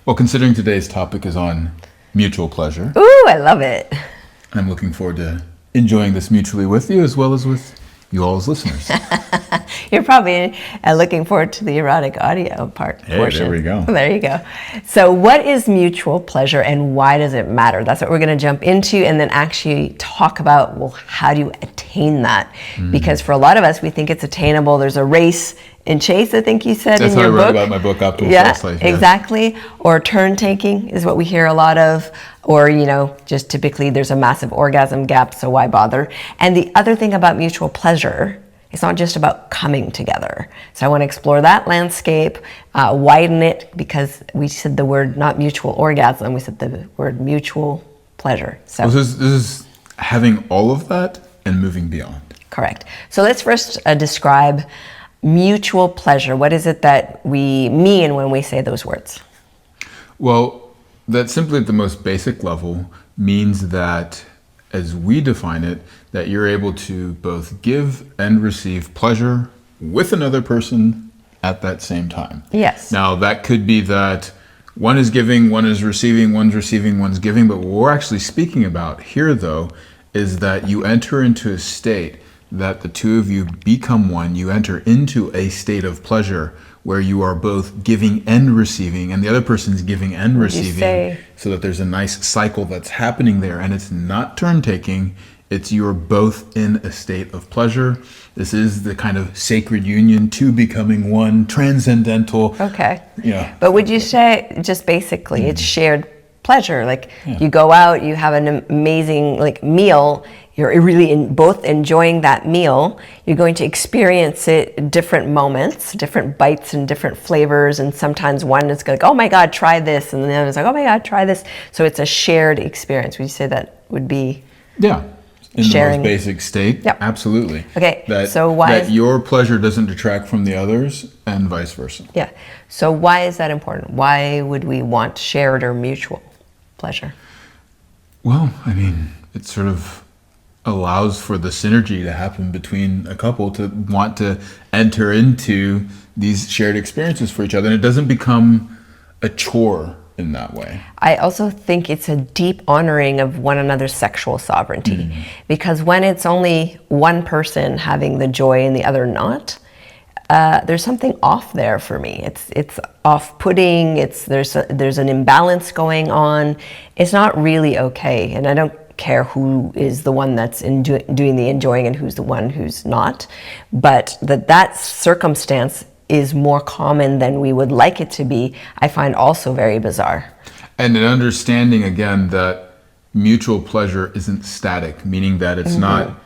Well, considering today's topic is on mutual pleasure, Ooh, I love it. I'm looking forward to enjoying this mutually with you as well as with you all as listeners. You're probably looking forward to the erotic audio portion. There we go. There you go. So what is mutual pleasure and why does it matter? That's what we're going to jump into and then actually talk about, well, how do you attain that? Because for a lot of us, we think it's attainable. There's a race and chase, I think you said That's in your what I wrote book. about my book, Optimal Yeah, Sex Life. exactly. Or turn taking is what we hear a lot of. Or, just typically there's a massive orgasm gap, so why bother? And the other thing about mutual pleasure, it's not just about coming together. So I want to explore that landscape, widen it, because we said the word not mutual orgasm, we said the word mutual pleasure. So Well, this is having all of that and moving beyond. correct. So let's first describe mutual pleasure. What is it that we mean when we say those words? Well, that simply at the most basic level means that, as we define it, that you're able to both give and receive pleasure with another person at that same time. Yes. Now, that could be that one is giving, one is receiving, one's giving, but what we're actually speaking about here, though, is that you enter into a state that the two of you become one. You enter into a state of pleasure where you are both giving and receiving, and the other person's giving and receiving, so that there's a nice cycle that's happening there. And it's not turn taking, it's you're both in a state of pleasure. This is the kind of sacred union, two becoming one, transcendental. Okay. Yeah. But would you say, just basically, it's shared pleasure? Like you go out, you have an amazing meal, you're really both enjoying that meal. You're going to experience it different moments, different bites and different flavors. And sometimes one is like, oh my God, try this. And then the other is like, oh my God, try this. So it's a shared experience. Would you say that would be In sharing? the most basic state? Yep. Absolutely. Okay, so why that your pleasure doesn't detract from the others and vice versa. Yeah. So why is that important? Why would we want shared or mutual pleasure? Well, I mean, it sort of allows for the synergy to happen between a couple to want to enter into these shared experiences for each other. And it doesn't become a chore in that way. I also think it's a deep honoring of one another's sexual sovereignty. Because when it's only one person having the joy and the other not, there's something off there for me. It's off-putting. There's an imbalance going on. It's not really okay. And I don't care who is the one that's doing the enjoying and who's the one who's not. But that circumstance is more common than we would like it to be, I find also very bizarre. And an understanding, again, that mutual pleasure isn't static, meaning that it's not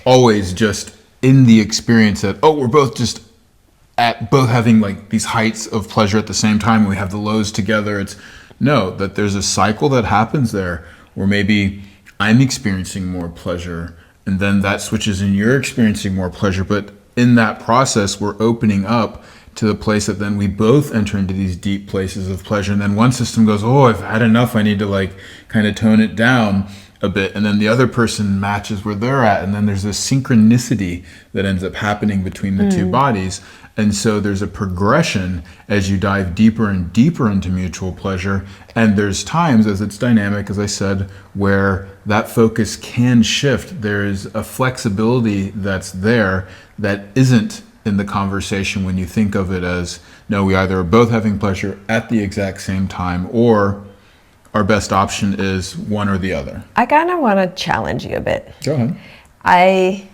always just in the experience that, we're both just both having these heights of pleasure at the same time, and we have the lows together. It's that there's a cycle that happens there where maybe I'm experiencing more pleasure, and then that switches and you're experiencing more pleasure. But in that process, we're opening up to the place that then we both enter into these deep places of pleasure. And then one system goes, I've had enough. I need to kind of tone it down a bit. And then the other person matches where they're at. And then there's this synchronicity that ends up happening between the two bodies. And so there's a progression as you dive deeper and deeper into mutual pleasure. And there's times, as it's dynamic, as I said, where that focus can shift. There's a flexibility that's there that isn't in the conversation when you think of it as, no, we either are both having pleasure at the exact same time, or our best option is one or the other. I kind of want to challenge you a bit. Go ahead. I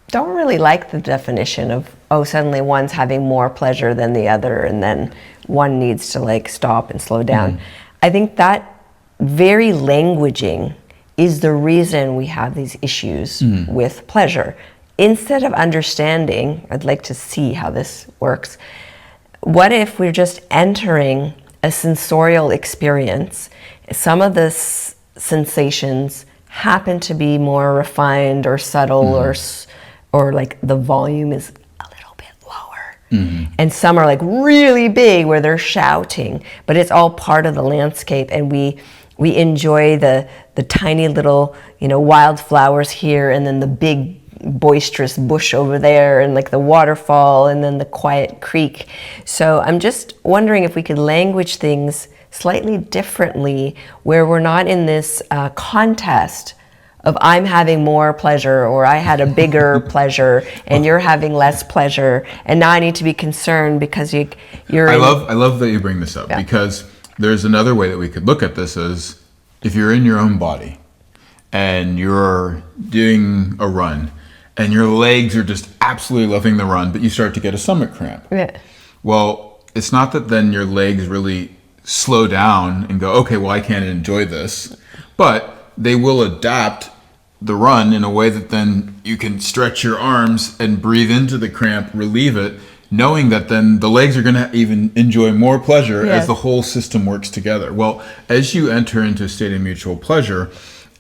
don't really like the definition of, suddenly one's having more pleasure than the other and then one needs to stop and slow down. I think that very languaging is the reason we have these issues with pleasure. Instead of understanding, I'd like to see how this works. What if we're just entering a sensorial experience? Some of the sensations happen to be more refined or subtle, or the volume is a little bit lower. And some are really big where they're shouting, but it's all part of the landscape, and we enjoy the tiny little wildflowers here, and then the big boisterous bush over there and like the waterfall and then the quiet creek. So I'm just wondering if we could language things slightly differently where we're not in this contest of I'm having more pleasure or I had a bigger pleasure and you're having less pleasure and now I need to be concerned because you're I love that you bring this up, because there's another way that we could look at this as if you're in your own body and you're doing a run and your legs are just absolutely loving the run, but you start to get a stomach cramp. Yeah. Well, it's not that then your legs really slow down and go, okay, well, I can't enjoy this, but they will adapt the run in a way that then you can stretch your arms and breathe into the cramp, relieve it, knowing that then the legs are going to even enjoy more pleasure as the whole system works together. Well, as you enter into a state of mutual pleasure,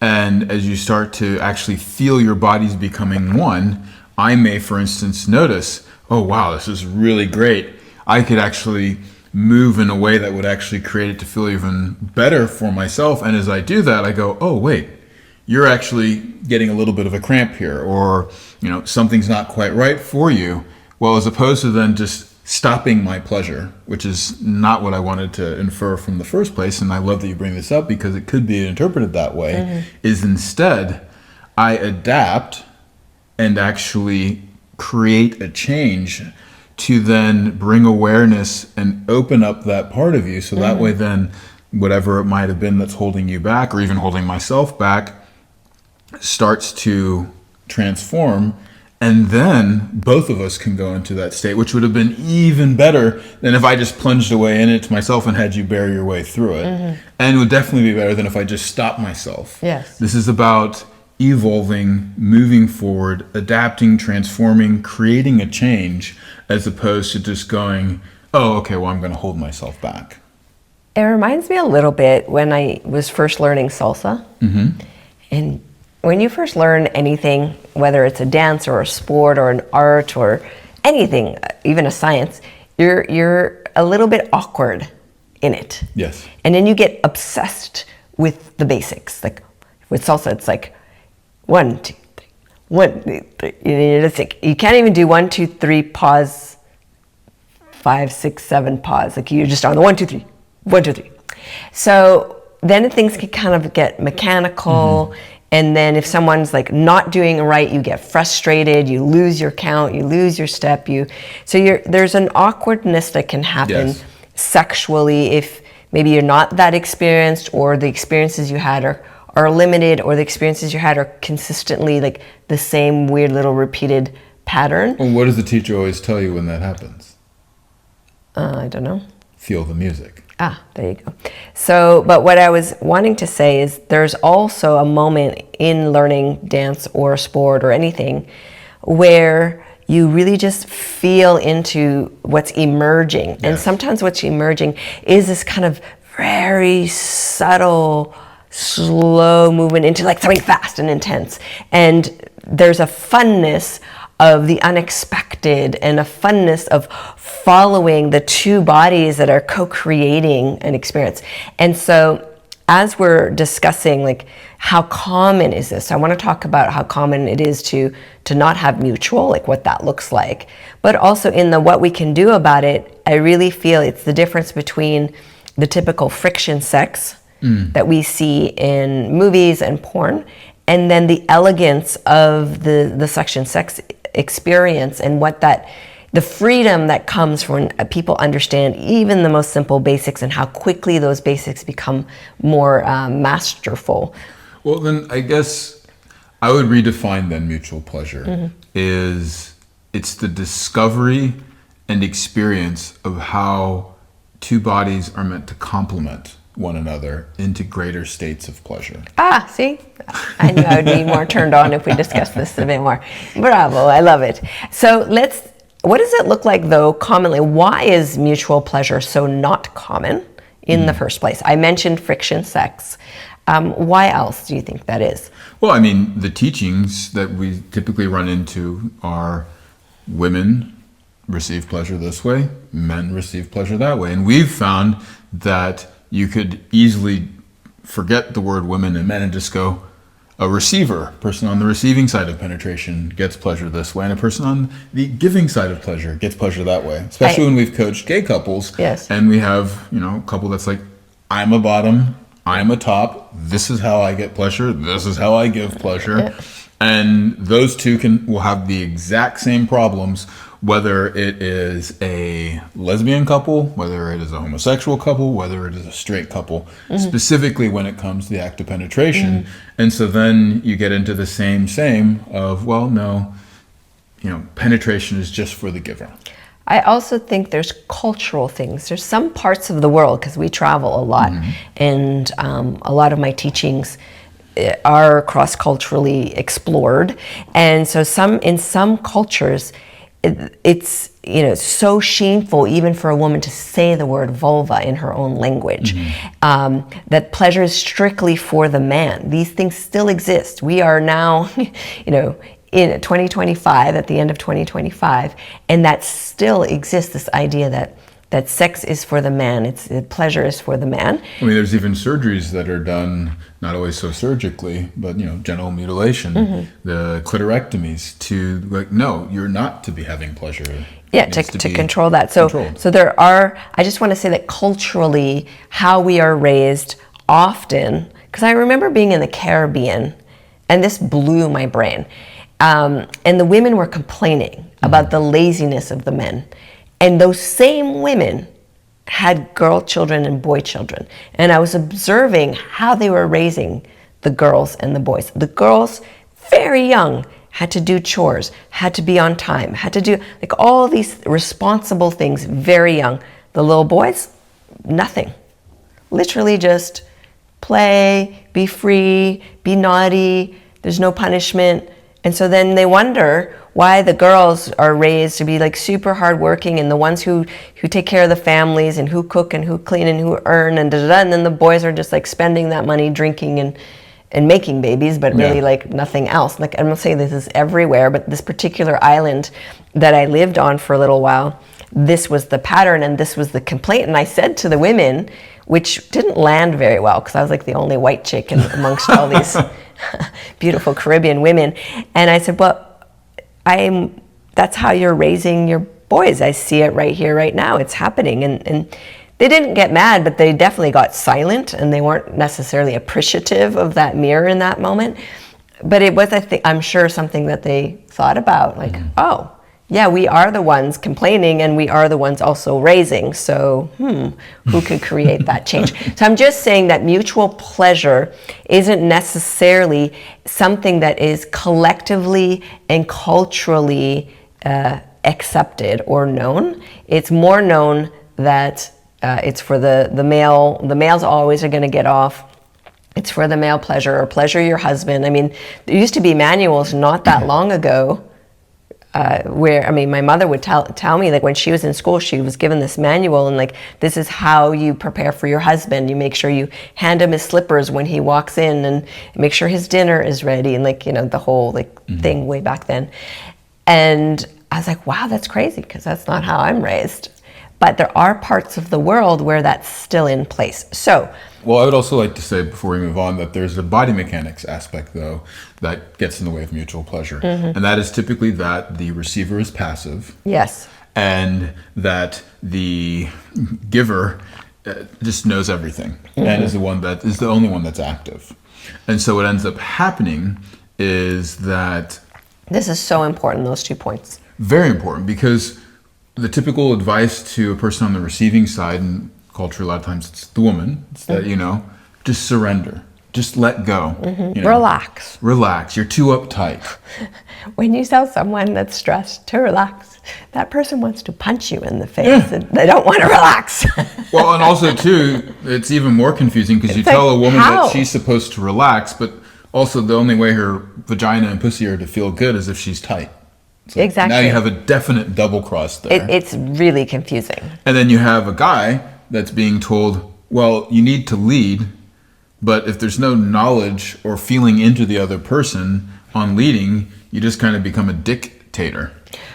and as you start to actually feel your bodies becoming one, I may, for instance, notice, oh, wow, this is really great. I could actually move in a way that would actually create it to feel even better for myself. And as I do that, I go, oh, wait, you're actually getting a little bit of a cramp here, or, something's not quite right for you. Well, as opposed to then just stopping my pleasure, which is not what I wanted to infer from the first place, and I love that you bring this up because it could be interpreted that way, is instead I adapt and actually create a change to then bring awareness and open up that part of you, so that way then whatever it might have been that's holding you back or even holding myself back starts to transform. And then both of us can go into that state, which would have been even better than if I just plunged away in it to myself and had you bear your way through it. And it would definitely be better than if I just stopped myself. Yes. This is about evolving, moving forward, adapting, transforming, creating a change, as opposed to just going, oh, okay, well, I'm going to hold myself back. It reminds me a little bit when I was first learning salsa. And when you first learn anything, whether it's a dance or a sport or an art or anything, even a science, you're a little bit awkward in it. Yes. And then you get obsessed with the basics. Like with salsa, it's like 1, 2, 3, 1, 2, 3. It's like you can't even do 1, 2, 3, pause, 5, 6, 7, pause. Like you're just on the 1, 2, 3, 1, 2, 3. So then things can kind of get mechanical. And then if someone's like not doing it right, you get frustrated, you lose your count, you lose your step, there's an awkwardness that can happen sexually if maybe you're not that experienced, or the experiences you had are limited, or the experiences you had are consistently like the same weird little repeated pattern. Well, what does the teacher always tell you when that happens? I don't know. Feel the music. There you go. So, but what I was wanting to say is there's also a moment in learning dance or sport or anything where you really just feel into what's emerging. Yes. And sometimes what's emerging is this kind of very subtle, slow movement into like something fast and intense. And there's a funness of the unexpected and a funness of following the two bodies that are co-creating an experience. And so as we're discussing like how common is this, I want to talk about how common it is to not have mutual, like what that looks like, but also in the what we can do about it. I really feel it's the difference between the typical friction sex that we see in movies and porn, and then the elegance of the suction sex experience, and the freedom that comes from when people understand even the most simple basics and how quickly those basics become more masterful. Well, then I guess I would redefine then mutual pleasure is it's the discovery and experience of how two bodies are meant to complement one another into greater states of pleasure. See? I knew I would be more turned on if we discussed this a bit more. Bravo, I love it. So what does it look like though commonly? Why is mutual pleasure so not common in the first place? I mentioned friction sex. Why else do you think that is? Well, I mean, the teachings that we typically run into are women receive pleasure this way, men receive pleasure that way. And we've found that you could easily forget the word women and men and just go, a receiver, person on the receiving side of penetration gets pleasure this way, and a person on the giving side of pleasure gets pleasure that way. Especially when we've coached gay couples, Yes. and we have, a couple that's like, I'm a bottom, I'm a top, this is how I get pleasure, this is how I give pleasure. Yeah. And those two will have the exact same problems, whether it is a lesbian couple, whether it is a homosexual couple, whether it is a straight couple, specifically when it comes to the act of penetration. And so then you get into the same of, well, no, penetration is just for the giver. I also think there's cultural things. There's some parts of the world, because we travel a lot, and a lot of my teachings are cross-culturally explored. And so in some cultures, it's so shameful even for a woman to say the word vulva in her own language, that pleasure is strictly for the man. These things still exist. We are now in 2025, at the end of 2025, and that still exists, this idea that sex is for the man, pleasure is for the man. I mean, there's even surgeries that are done, not always so surgically, but genital mutilation, the clitorectomies, to no, you're not to be having pleasure. Yeah, to control that. So there are, I just want to say that culturally, how we are raised often, because I remember being in the Caribbean, and this blew my brain, and the women were complaining about the laziness of the men. And those same women had girl children and boy children. And I was observing how they were raising the girls and the boys. The girls, very young, had to do chores, had to be on time, had to do all these responsible things very young. The little boys, nothing. Literally just play, be free, be naughty, there's no punishment. And so then they wonder why the girls are raised to be super hardworking, and the ones who take care of the families, and who cook and who clean and who earn, and and then the boys are just spending that money drinking and making babies, but really nothing else. I'm not saying this is everywhere, but this particular island that I lived on for a little while, this was the pattern and this was the complaint. And I said to the women, which didn't land very well because I was the only white chick amongst all these beautiful Caribbean women, and I said, well, that's how you're raising your boys. I see it right here, right now. It's happening. And they didn't get mad, but they definitely got silent, and they weren't necessarily appreciative of that mirror in that moment. But it was, I'm sure, something that they thought about, oh, yeah, we are the ones complaining, and we are the ones also raising. So, who could create that change? So I'm just saying that mutual pleasure isn't necessarily something that is collectively and culturally accepted or known. It's more known that it's for the male. The males always are going to get off. It's for the male pleasure, or pleasure your husband. I mean, there used to be manuals not that long ago, where my mother would tell me when she was in school, she was given this manual, and this is how you prepare for your husband. You make sure you hand him his slippers when he walks in, and make sure his dinner is ready, and the whole thing way back then. And I was like, wow, that's crazy, because that's not how I'm raised. But there are parts of the world where that's still in place. So, well, I would also like to say before we move on that there's a body mechanics aspect, though, that gets in the way of mutual pleasure. And that is typically that the receiver is passive. Yes. And that the giver just knows everything and is the only one that's active. And so what ends up happening is that... This is so important, those 2 points. Very important, because the typical advice to a person on the receiving side, and culture a lot of times it's the woman, it's that, just surrender, just let go. Relax, you're too uptight. When you tell someone that's stressed to relax, that person wants to punch you in the face, and they don't want to relax. Well, and also too, it's even more confusing because you tell a woman that she's supposed to relax, but also the only way her vagina and pussy are to feel good is if she's tight. So exactly. Now you have a definite double cross there. It's really confusing. And then you have a guy that's being told, well, you need to lead, but if there's no knowledge or feeling into the other person on leading, you just kind of become a dictator.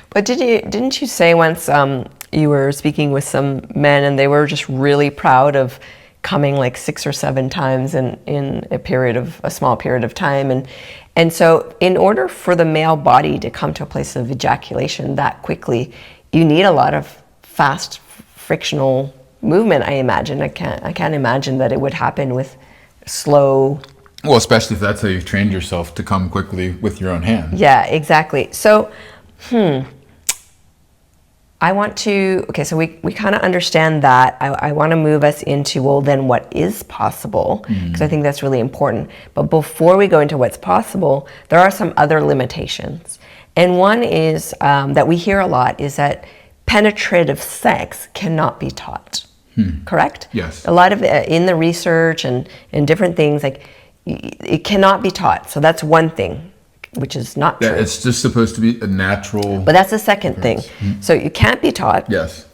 But didn't you say once you were speaking with some men and they were just really proud of coming like 6 or 7 times in a small period of time. And so in order for the male body to come to a place of ejaculation that quickly, you need a lot of fast frictional movement, I imagine. I can't imagine that it would happen with slow. Well, especially if that's how you've trained yourself to come quickly with your own hand. Yeah, exactly. So, I want to, okay, so we kind of understand that. I want to move us into, well, then what is possible? Because I think that's really important. But before we go into what's possible, there are some other limitations. And one is that we hear a lot is that penetrative sex cannot be taught. Correct? Yes. A lot of in the research and different things, like it cannot be taught. So that's one thing, which is not true. Yeah, it's just supposed to be a natural. But that's the second thing. So you can't be taught. Yes.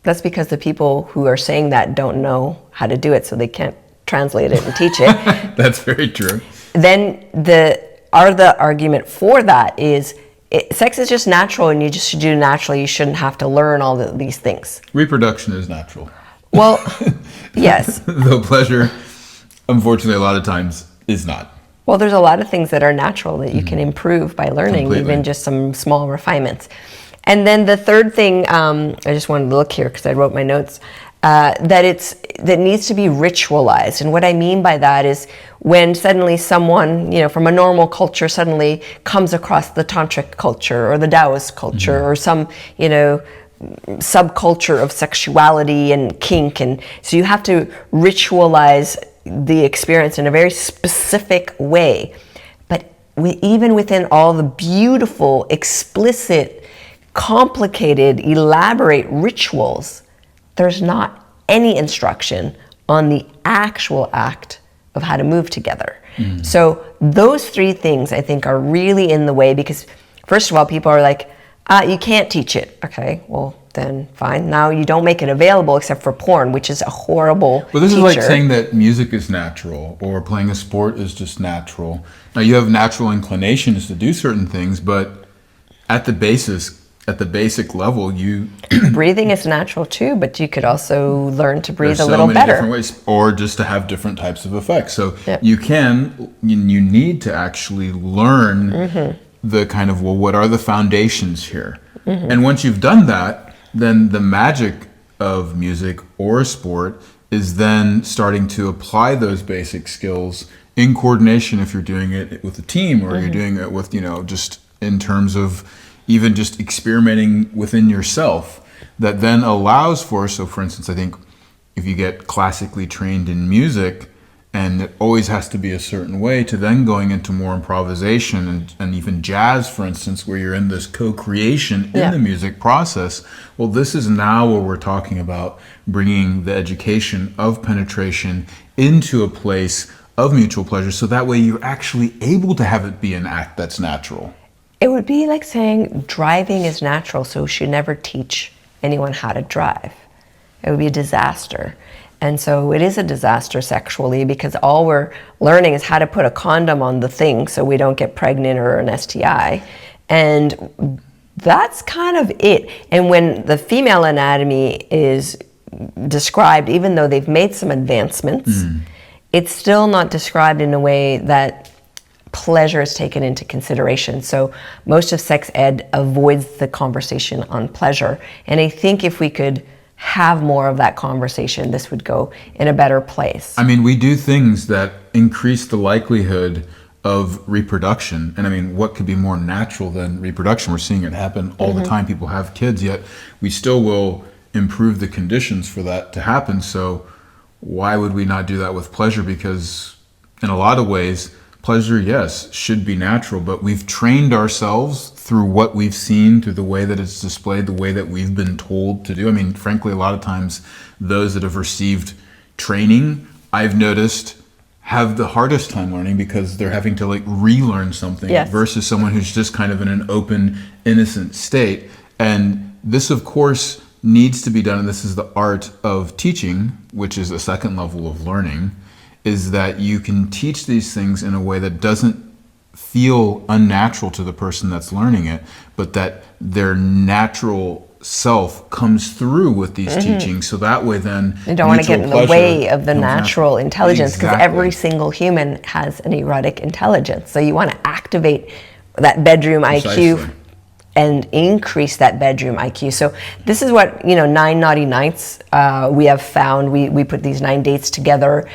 That's because the people who are saying that don't know how to do it, so they can't translate it and teach it. That's very true. Then the argument for that is sex is just natural, and you just should do it naturally. You shouldn't have to learn all these things. Reproduction is natural. Well, yes. Though pleasure, unfortunately, a lot of times is not. Well, there's a lot of things that are natural that you can improve by learning, Completely. even just some small refinements. And then the third thing, I just wanted to look here because I wrote my notes, that needs to be ritualized. And what I mean by that is when suddenly someone, from a normal culture suddenly comes across the tantric culture or the Taoist culture or some, subculture of sexuality and kink. And so you have to ritualize the experience in a very specific way. But even within all the beautiful, explicit, complicated, elaborate rituals, there's not any instruction on the actual act of how to move together. So those 3 things I think are really in the way because first of all, people are like, you can't teach it. Okay, well then fine. Now you don't make it available except for porn, which is a horrible Well, this teacher. is like saying that music is natural or playing a sport is just natural. Now you have natural inclinations to do certain things, but at the basic level, breathing is natural too, but you could also learn to breathe there's a little so many better. different ways, or just to have different types of effects. So Yep. you need to actually learn the kind of, what are the foundations here? And once you've done that, then the magic of music or sport is then starting to apply those basic skills in coordination if you're doing it with a team or you're doing it with, just in terms of even just experimenting within yourself that then allows for instance, I think if you get classically trained in music and it always has to be a certain way to then going into more improvisation and even jazz, for instance, where you're in this co-creation in the music process. Well, this is now where we're talking about bringing the education of penetration into a place of mutual pleasure. So that way you're actually able to have it be an act that's natural. It would be like saying driving is natural, so we should never teach anyone how to drive. It would be a disaster. And so it is a disaster sexually because all we're learning is how to put a condom on the thing so we don't get pregnant or an STI. And that's kind of it. And when the female anatomy is described, even though they've made some advancements, it's still not described in a way that pleasure is taken into consideration. So most of sex ed avoids the conversation on pleasure. And I think if we could have more of that conversation, this would go in a better place. I mean, we do things that increase the likelihood of reproduction. And I mean, what could be more natural than reproduction? We're seeing it happen all the time. People have kids, yet we still will improve the conditions for that to happen. So why would we not do that with pleasure? Because in a lot of ways, pleasure, yes, should be natural, but we've trained ourselves through what we've seen, through the way that it's displayed, the way that we've been told to do. I mean, frankly, a lot of times those that have received training, I've noticed, have the hardest time learning because they're having to relearn something versus someone who's just kind of in an open, innocent state. And this, of course, needs to be done, and this is the art of teaching, which is a second level of learning, is that you can teach these things in a way that doesn't feel unnatural to the person that's learning it, but that their natural self comes through with these teachings, so that way then you don't want to get in the way of the comes natural intelligence, because Exactly. every single human has an erotic intelligence. So you want to activate that bedroom Precisely. IQ and increase that bedroom IQ. So this is what, 9 naughty nights we have found. We put these 9 dates together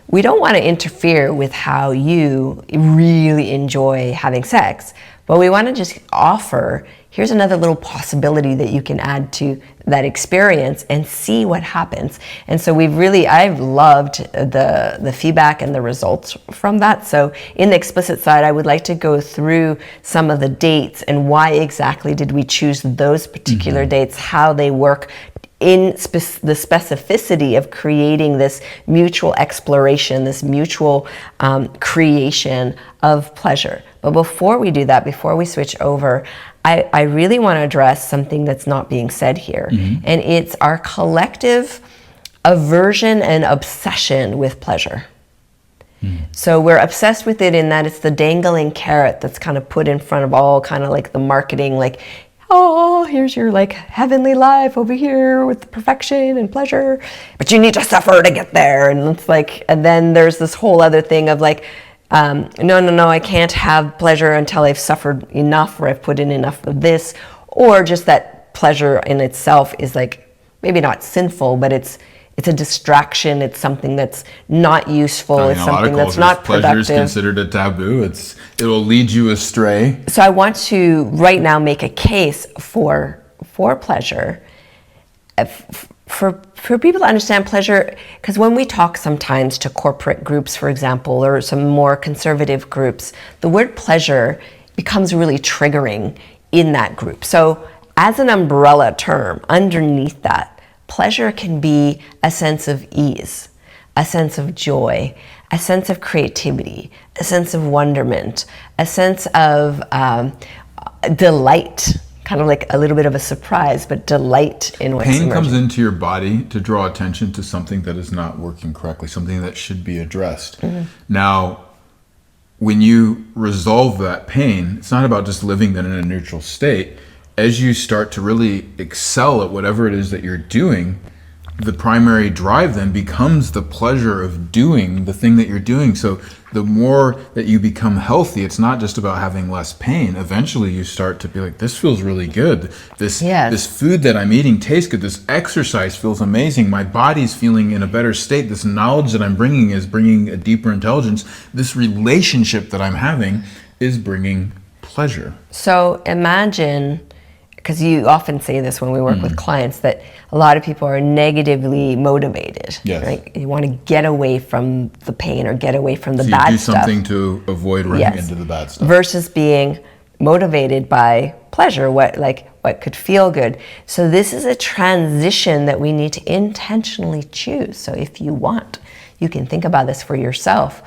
we don't want to interfere with how you really enjoy having sex, but we want to just offer, here's another little possibility that you can add to that experience and see what happens. And so I've loved the feedback and the results from that. So in the explicit side, I would like to go through some of the dates and why exactly did we choose those particular dates, how they work in the specificity of creating this mutual exploration, this mutual creation of pleasure. But before we do that, before we switch over, I really want to address something that's not being said here. And it's our collective aversion and obsession with pleasure. So we're obsessed with it in that it's the dangling carrot that's kind of put in front of all kind of like the marketing, like, oh, here's your like heavenly life over here with perfection and pleasure, but you need to suffer to get there. And it's like, and then there's this whole other thing of like, no, I can't have pleasure until I've suffered enough or I've put in enough of this, or just that pleasure in itself is like, maybe not sinful, but it's a distraction. It's something that's not useful. It's something that's not productive. Pleasure is considered a taboo. It'll lead you astray. So I want to right now make a case for pleasure, for people to understand pleasure, because when we talk sometimes to corporate groups, for example, or some more conservative groups, the word pleasure becomes really triggering in that group. So as an umbrella term, underneath that, pleasure can be a sense of ease, a sense of joy, a sense of creativity, a sense of wonderment, a sense of delight, kind of like a little bit of a surprise, but delight in what's Pain emerging. comes into your body to draw attention to something that is not working correctly, something that should be addressed. Now, when you resolve that pain, it's not about just living then in a neutral state. As you start to really excel at whatever it is that you're doing, the primary drive then becomes the pleasure of doing the thing that you're doing. So the more that you become healthy, it's not just about having less pain. Eventually you start to be like, this feels really good. This food that I'm eating tastes good. This exercise feels amazing. My body's feeling in a better state. This knowledge that I'm bringing is bringing a deeper intelligence. This relationship that I'm having is bringing pleasure. So imagine, because you often say this when we work with clients, that a lot of people are negatively motivated. Yes. Right? You want to get away from the pain or get away from the So bad you do stuff. something to avoid running into the bad stuff. Versus being motivated by pleasure, what could feel good. So this is a transition that we need to intentionally choose. So if you want, you can think about this for yourself.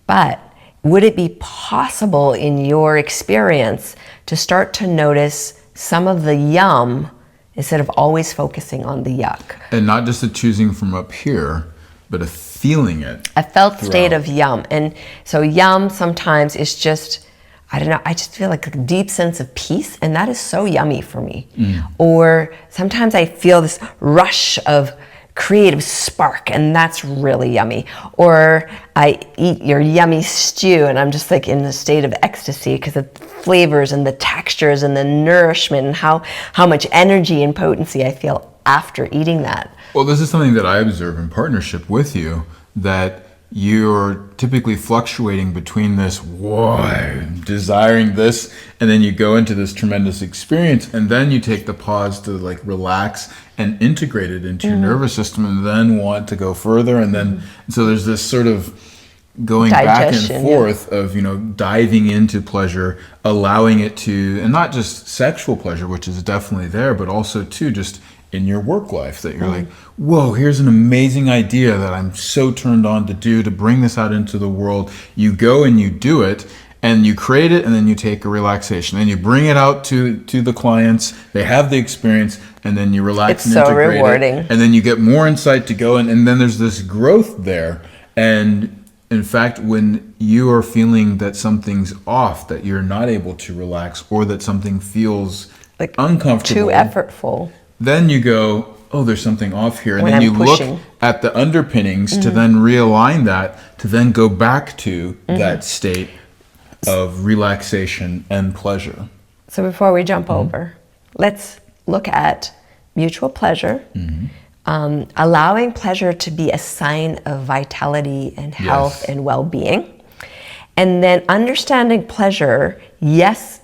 But would it be possible in your experience to start to notice some of the yum instead of always focusing on the yuck? And not just a choosing from up here, but a feeling it. A felt state of yum. And so yum sometimes is just, I don't know, I just feel like a deep sense of peace, and that is so yummy for me. Or sometimes I feel this rush of creative spark, and that's really yummy. Or I eat your yummy stew and I'm just like in a state of ecstasy because of the flavors and the textures and the nourishment and how much energy and potency I feel after eating that. Well, this is something that I observe in partnership with you, that you're typically fluctuating between this, whoa, I'm desiring this, and then you go into this tremendous experience, and then you take the pause to like relax and integrate it into your nervous system, and then want to go further, and then so there's this sort of going back and forth of, diving into pleasure, allowing it to, and not just sexual pleasure, which is definitely there, but also too just in your work life, that you're like, whoa, here's an amazing idea that I'm so turned on to do, to bring this out into the world. You go and you do it, and you create it, and then you take a relaxation. Then you bring it out to the clients, they have the experience, and then you relax and integrate rewarding. it. And then you get more insight to go, and then there's this growth there. And In fact, when you are feeling that something's off, that you're not able to relax, or that something feels Like uncomfortable, too effortful. then you go, oh, there's something off here. And When then I'm you pushing. look at the underpinnings to then realign that, to then go back to that state of relaxation and pleasure. So before we jump over, let's look at mutual pleasure, allowing pleasure to be a sign of vitality and health Yes. and well-being. And then understanding pleasure, yes,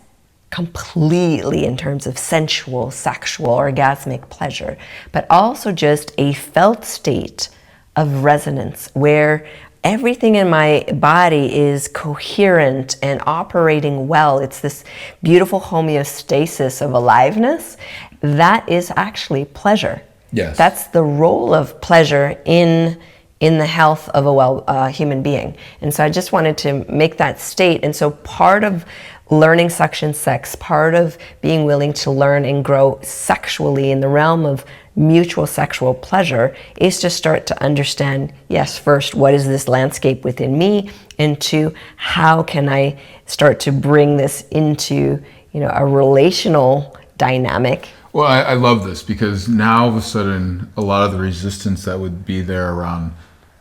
completely in terms of sensual, sexual, orgasmic pleasure, but also just a felt state of resonance where everything in my body is coherent and operating well. It's this beautiful homeostasis of aliveness. That is actually pleasure. Yes. That's the role of pleasure in the health of a human being. And so I just wanted to make that state. And so part of learning suction sex, part of being willing to learn and grow sexually in the realm of mutual sexual pleasure is to start to understand, yes, first, what is this landscape within me? And two, how can I start to bring this into, a relational dynamic? Well, I love this because now all of a sudden, a lot of the resistance that would be there around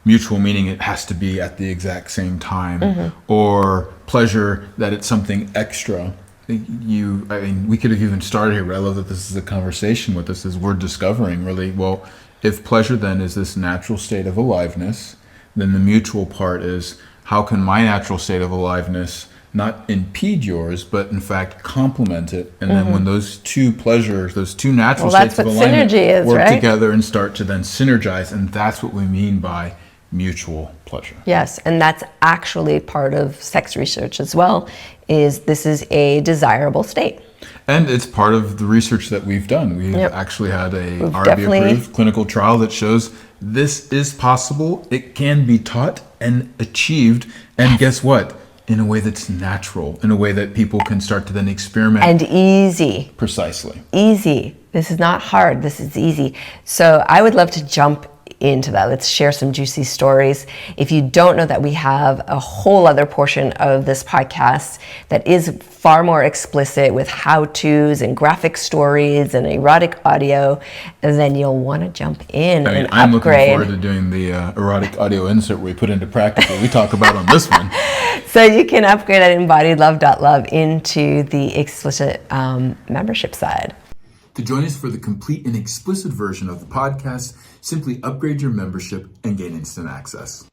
mutual, meaning it has to be at the exact same time, or pleasure that it's something extra. We could have even started here, but I love that this is a conversation with us as we're discovering really, well, if pleasure then is this natural state of aliveness, then the mutual part is how can my natural state of aliveness not impede yours, but in fact complement it. And then when those two pleasures, those two natural states of alignment work together and start to then synergize, and that's what we mean by mutual pleasure. Yes, and that's actually part of sex research as well, this is a desirable state. And it's part of the research that we've done. We've actually had a RB-approved clinical trial that shows this is possible, it can be taught and achieved, and guess what? In a way that's natural, in a way that people can start to then experiment. And easy. Precisely. Easy. This is not hard, this is easy. So I would love to jump into that. Let's share some juicy stories. If you don't know that we have a whole other portion of this podcast that is far more explicit with how-tos and graphic stories and erotic audio, then you'll want to jump in and I'm upgrade. looking forward to doing the erotic audio insert we put into practice that we talk about on this one. So you can upgrade at embodiedlove.love into the explicit membership side. To join us for the complete and explicit version of the podcast, simply upgrade your membership and gain instant access.